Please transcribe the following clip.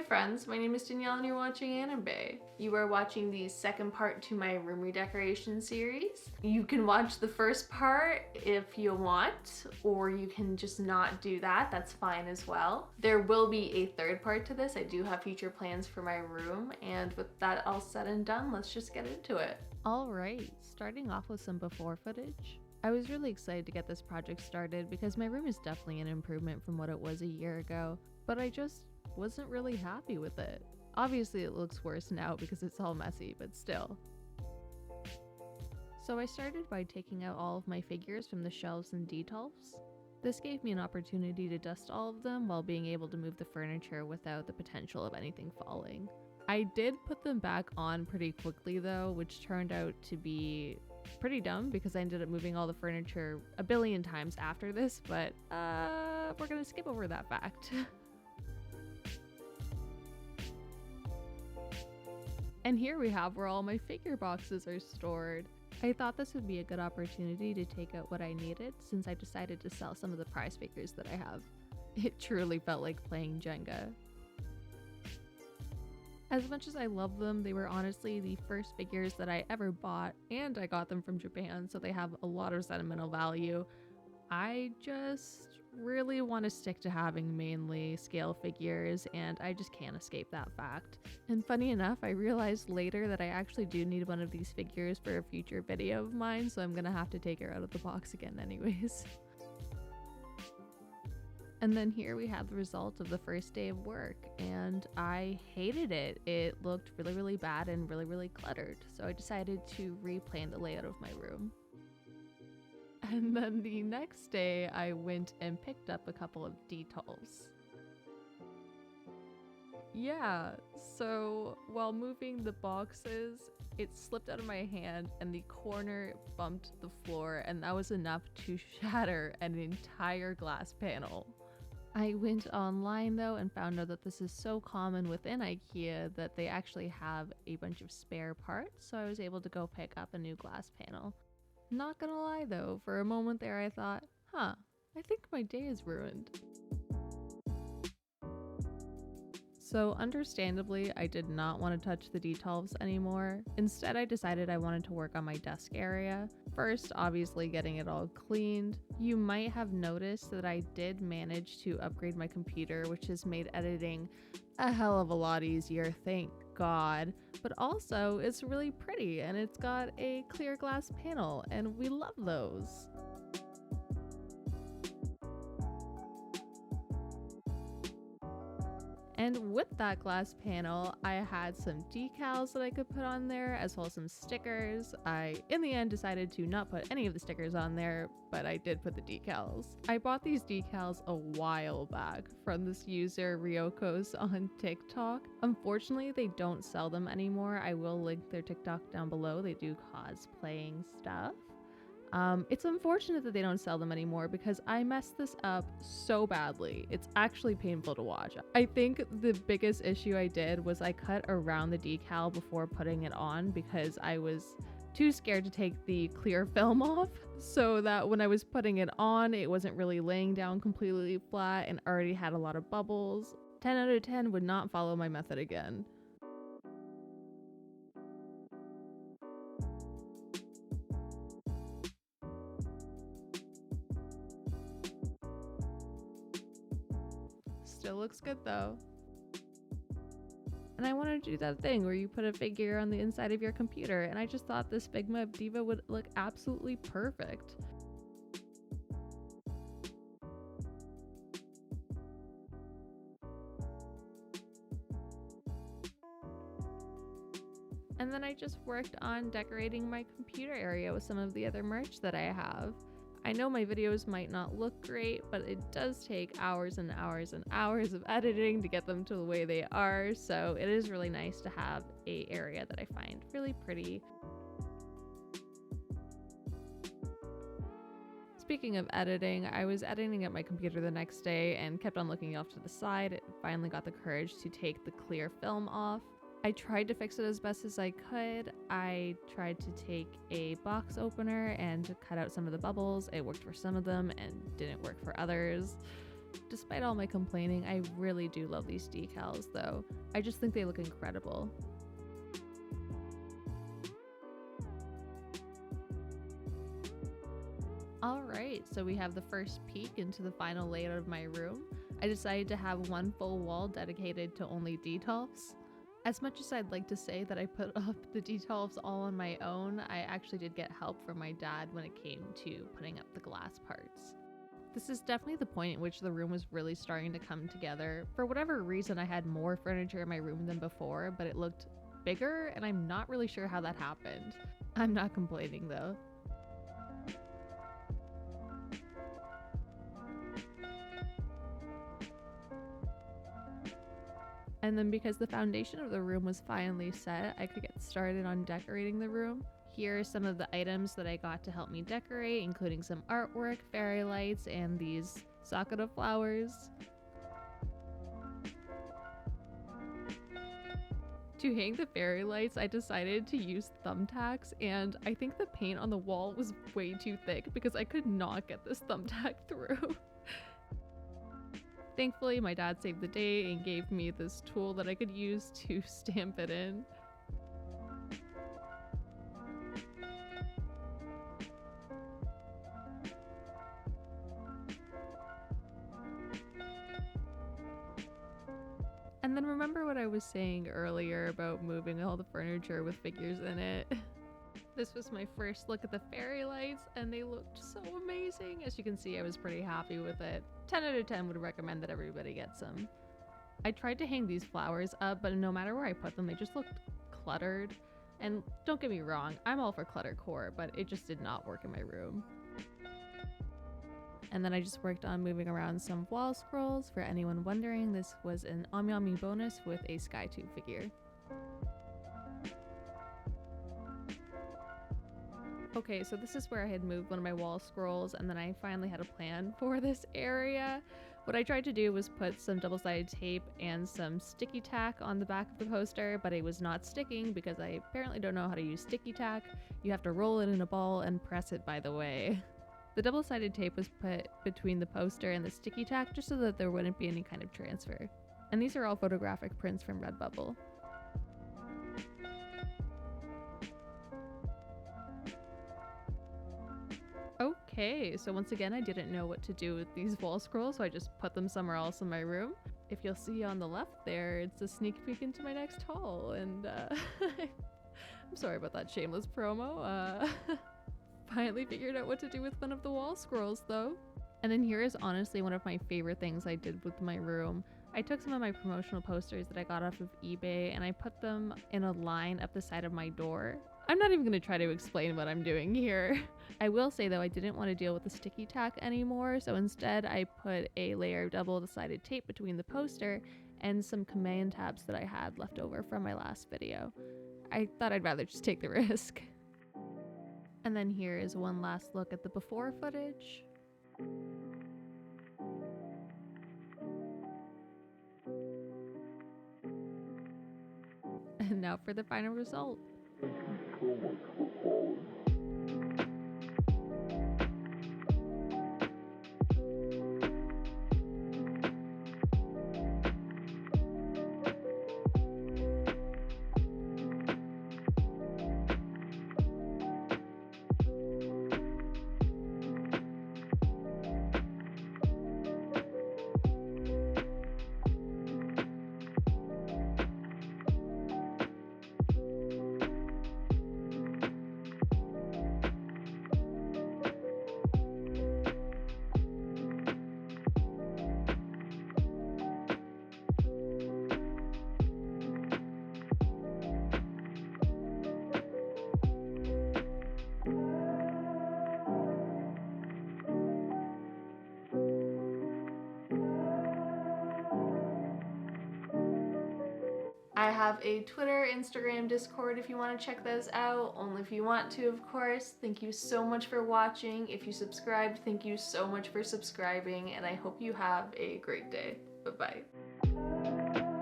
friends, my name is Danielle and you're watching Anime. You are watching the second part to my room redecoration series. You can watch the first part if you want, or you can just not do that, that's fine as well. There will be a third part to this. I do have future plans for my room, and with that all said and done, let's just get into it. Alright, starting off with some before footage. I was really excited to get this project started because my room is definitely an improvement from what it was a year ago, but I just wasn't really happy with it. Obviously it looks worse now because it's all messy, but still. So I started by taking out all of my figures from the shelves and Detolfs. This gave me an opportunity to dust all of them while being able to move the furniture without the potential of anything falling. I did put them back on pretty quickly though, which turned out to be pretty dumb because I ended up moving all the furniture a billion times after this, but we're gonna skip over that fact. And here we have where all my figure boxes are stored. I thought this would be a good opportunity to take out what I needed since I decided to sell some of the prize figures that I have. It truly felt like playing Jenga. As much as I love them, they were honestly the first figures that I ever bought, and I got them from Japan, so they have a lot of sentimental value. I just really want to stick to having mainly scale figures, and I just can't escape that fact. And funny enough, I realized later that I actually do need one of these figures for a future video of mine, so I'm gonna have to take her out of the box again anyways. And then here we have the result of the first day of work, and I hated it. It looked really bad and really cluttered, so I decided to replan the layout of my room. And then the next day I went and picked up a couple of Detolfs. Yeah, so while moving the boxes, it slipped out of my hand and the corner bumped the floor, and that was enough to shatter an entire glass panel. I went online though and found out that this is so common within Ikea that they actually have a bunch of spare parts, so I was able to go pick up a new glass panel. Not gonna lie though, for a moment there I thought, I think my day is ruined. So understandably, I did not want to touch the Detolfs anymore. Instead, I decided I wanted to work on my desk area. First, obviously getting it all cleaned. You might have noticed that I did manage to upgrade my computer, which has made editing a hell of a lot easier, thank God. But also, it's really pretty and it's got a clear glass panel, and we love those. And with that glass panel, I had some decals that I could put on there, as well as some stickers. I, in the end, decided to not put any of the stickers on there, but I did put the decals. I bought these decals a while back from this user, Ryokos, on TikTok. Unfortunately, they don't sell them anymore. I will link their TikTok down below. They do cosplaying stuff. It's unfortunate that they don't sell them anymore because I messed this up so badly. It's actually painful to watch. I think the biggest issue I did was I cut around the decal before putting it on because I was too scared to take the clear film off, so that when I was putting it on, it wasn't really laying down completely flat and already had a lot of bubbles. 10 out of 10 would not follow my method again. Still looks good though. And I wanted to do that thing where you put a figure on the inside of your computer, and I just thought this Figma of Diva would look absolutely perfect. And then I just worked on decorating my computer area with some of the other merch that I have. I know my videos might not look great, but it does take hours and hours and hours of editing to get them to the way they are, so it is really nice to have an area that I find really pretty. Speaking of editing, I was editing at my computer the next day and kept on looking off to the side. It finally got the courage to take the clear film off. I tried to fix it as best as I could. I tried to take a box opener and cut out some of the bubbles. It worked for some of them and didn't work for others. Despite all my complaining, I really do love these decals though. I just think they look incredible. Alright, so we have the first peek into the final layout of my room. I decided to have one full wall dedicated to only Detolfs. As much as I'd like to say that I put up the Detolfs all on my own, I actually did get help from my dad when it came to putting up the glass parts. This is definitely the point at which the room was really starting to come together. For whatever reason, I had more furniture in my room than before, but it looked bigger, and I'm not really sure how that happened. I'm not complaining though. And then because the foundation of the room was finally set, I could get started on decorating the room. Here are some of the items that I got to help me decorate, including some artwork, fairy lights, and these sakura flowers. To hang the fairy lights, I decided to use thumbtacks, and I think the paint on the wall was way too thick because I could not get this thumbtack through. Thankfully, my dad saved the day and gave me this tool that I could use to stamp it in. And then remember what I was saying earlier about moving all the furniture with figures in it. This was my first look at the fairy lights, and they looked so amazing. As you can see, I was pretty happy with it. 10 out of 10 would recommend that everybody get some. I tried to hang these flowers up, but no matter where I put them, they just looked cluttered. And don't get me wrong, I'm all for cluttercore, but it just did not work in my room. And then I just worked on moving around some wall scrolls. For anyone wondering, this was an Omyami bonus with a Skytube figure. Okay, so this is where I had moved one of my wall scrolls, and then I finally had a plan for this area. What I tried to do was put some double-sided tape and some sticky tack on the back of the poster, but it was not sticking because I apparently don't know how to use sticky tack. You have to roll it in a ball and press it, by the way. The double-sided tape was put between the poster and the sticky tack just so that there wouldn't be any kind of transfer. And these are all photographic prints from Redbubble. Okay, so once again, I didn't know what to do with these wall scrolls, so I just put them somewhere else in my room. If you'll see on the left there, it's a sneak peek into my next haul, and I'm sorry about that shameless promo. Finally figured out what to do with one of the wall scrolls though. And then here is honestly one of my favorite things I did with my room. I took some of my promotional posters that I got off of eBay and I put them in a line up the side of my door. I'm not even going to try to explain what I'm doing here. I will say though, I didn't want to deal with the sticky tack anymore, so instead I put a layer of double-sided tape between the poster and some command tabs that I had left over from my last video. I thought I'd rather just take the risk. And then here is one last look at the before footage. And now for the final result. Thank you so much for following. I have a Twitter, Instagram, Discord if you want to check those out. Only if you want to, of course. Thank you so much for watching. If you subscribed, thank you so much for subscribing, and I hope you have a great day. Bye-bye.